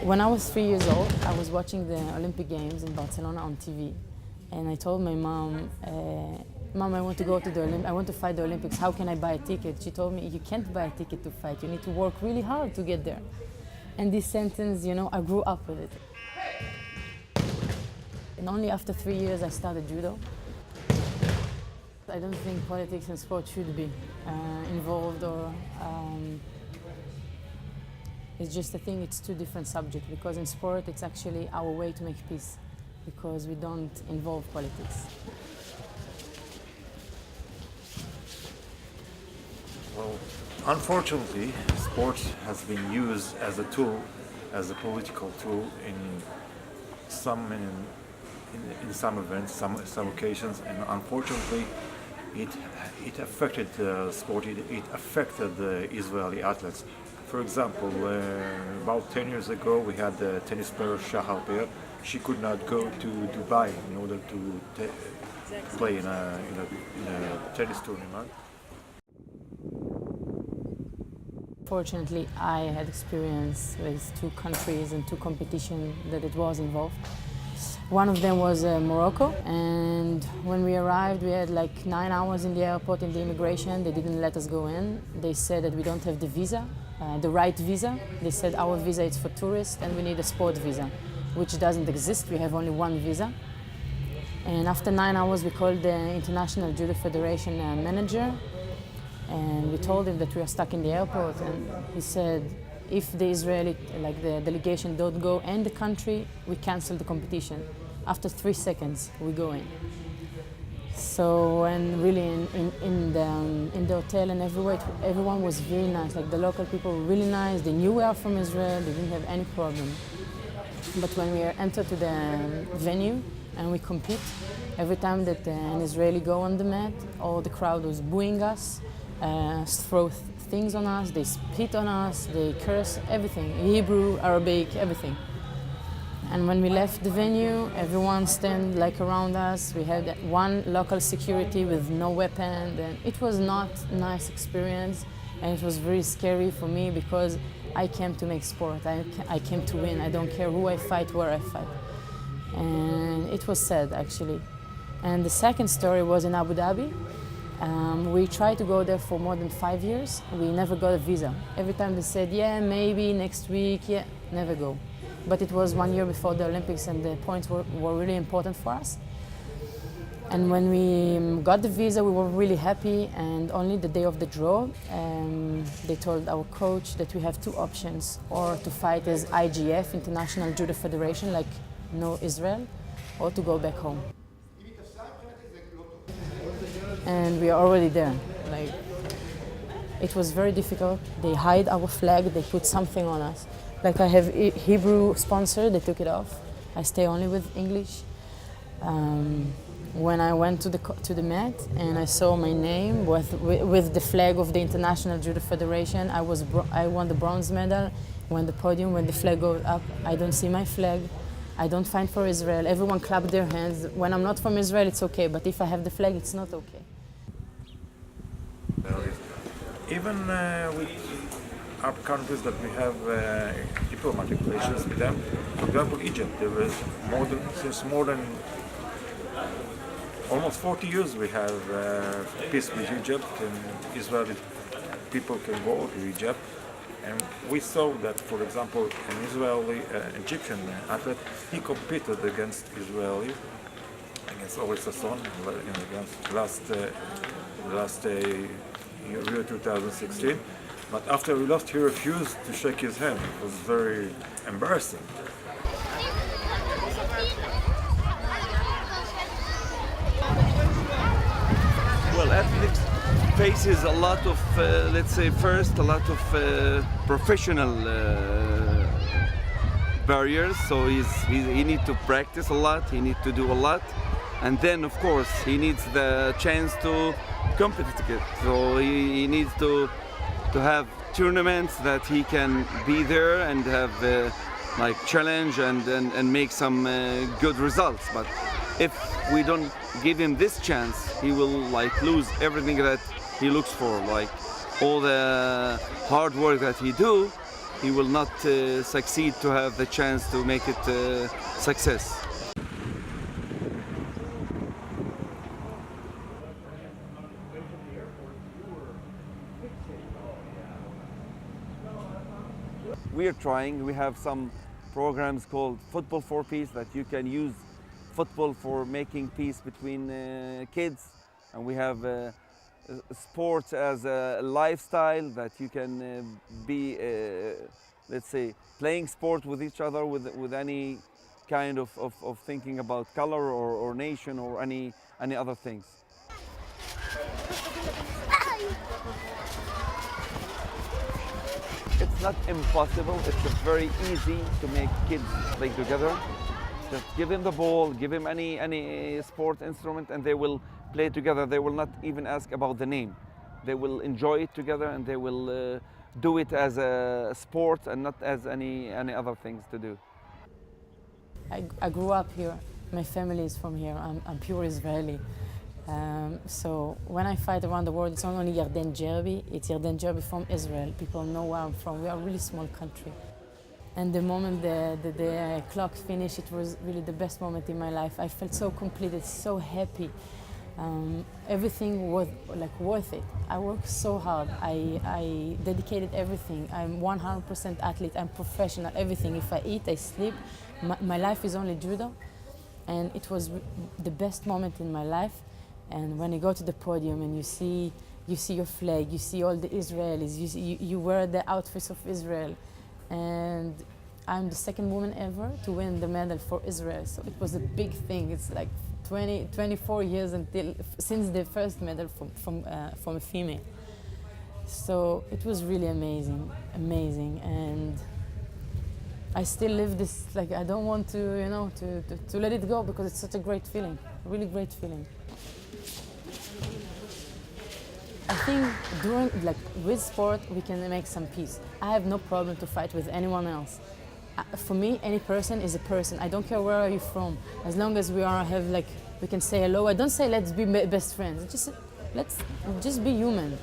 When I was 3 years old, I was watching the Olympic Games in Barcelona on TV, and I told my mom, "Mom, I want to go to I want to fight the Olympics. How can I buy a ticket?" She told me, "You can't buy a ticket to fight. You need to work really hard to get there." And this sentence, you know, I grew up with it. And only after 3 years, I started judo. I don't think politics and sport should be involved, or it's just, I think it's two different subjects, because in sport it's actually our way to make peace, because we don't involve politics. Well, unfortunately, sport has been used as a tool, as a political tool in some events, some occasions, and unfortunately, it affected sport. It affected the Israeli athletes. For example, about 10 years ago, we had the tennis player Shahar Peer. She could not go to Dubai in order to play in a tennis tournament. Fortunately, I had experience with two countries and two competitions that it was involved. One of them was Morocco, and when we arrived, we had like 9 hours in the airport in the immigration. They didn't let us go in. They said that we don't have the visa, the right visa. They said our visa is for tourists and we need a sport visa, which doesn't exist. We have only one visa. And after 9 hours, we called the International Judo Federation manager, and we told him that we are stuck in the airport, and he said, if the Israeli, like the delegation, don't go in the country, we cancel the competition. After 3 seconds, we go in. So, and really in the hotel and everywhere, everyone was very nice. Like the local people were really nice. They knew we are from Israel. They didn't have any problem. But when we entered to the venue and we compete, every time that an Israeli go on the mat, all the crowd was booing us, throw things on us, they spit on us, they curse, everything, Hebrew, Arabic, everything. And when we left the venue, everyone stand like around us. We had one local security with no weapon, and it was not a nice experience, and it was very scary for me because I came to make sport. I came to win. I don't care who I fight, where I fight. And it was sad, actually. And the second story was in Abu Dhabi. We tried to go there for more than 5 years. We never got a visa. Every time they said, yeah, maybe next week, yeah, never go. But it was 1 year before the Olympics, and the points were really important for us. And when we got the visa, we were really happy, and only the day of the draw, they told our coach that we have two options, or to fight as IGF, International Judo Federation, like no Israel, or to go back home. And we are already there. Like, it was very difficult. They hide our flag, they put something on us. Like I have a Hebrew sponsor, they took it off. I stay only with English. When I went to the mat and I saw my name with the flag of the International Judo Federation, I won the bronze medal. When the podium, when the flag goes up, I don't see my flag. I don't fight for Israel. Everyone clapped their hands. When I'm not from Israel, it's okay, but if I have the flag, it's not okay. Even with Arab countries that we have diplomatic relations with them, for example, Egypt, there was since more than almost 40 years we have peace with Egypt, and Israeli people can go to Egypt. And we saw that, for example, an Egyptian athlete, he competed against Ori Sasson against last Rio 2016. But after we lost, he refused to shake his hand. It was very embarrassing. Well, athletics faces a lot of, let's say, first, a lot of professional barriers. So he needs to practice a lot, he needs to do a lot. And then, of course, he needs the chance to compete. So he needs to have tournaments that he can be there and have like challenge and make some good results. But if we don't give him this chance, he will like lose everything that he looks for, like all the hard work that he do, he will not succeed to have the chance to make it success. We are trying. We have some programs called Football for Peace that you can use football for making peace between kids, and we have sports as a lifestyle that you can be, let's say, playing sport with each other with any kind of thinking about color or nation or any other things. It's not impossible, it's very easy to make kids play together. Just give him the ball, give him any sport instrument, and they will play together. They will not even ask about the name. They will enjoy it together, and they will do it as a sport and not as any other things to do. I grew up here. My family is from here. I'm pure Israeli. So when I fight around the world, it's not only Yarden Gerbi, it's Yarden Gerbi from Israel. People know where I'm from. We are a really small country. And the moment the clock finished, it was really the best moment in my life. I felt so completed, so happy. Everything was worth it. I worked so hard. I dedicated everything. I'm 100% athlete. I'm professional. Everything. If I eat, I sleep. My life is only judo, and it was the best moment in my life. And when you go to the podium and you see your flag, you see all the Israelis. You wear the outfits of Israel. And I'm the second woman ever to win the medal for Israel. So it was a big thing. It's like 24 years since the first medal from a female. So it was really amazing. And I still live this, I don't want to, to let it go, because it's such a great feeling, a really great feeling. I think with sport, we can make some peace. I have no problem to fight with anyone else. For me, any person is a person. I don't care where are you from. As long as we can say hello. I don't say let's be best friends. Let's just be human.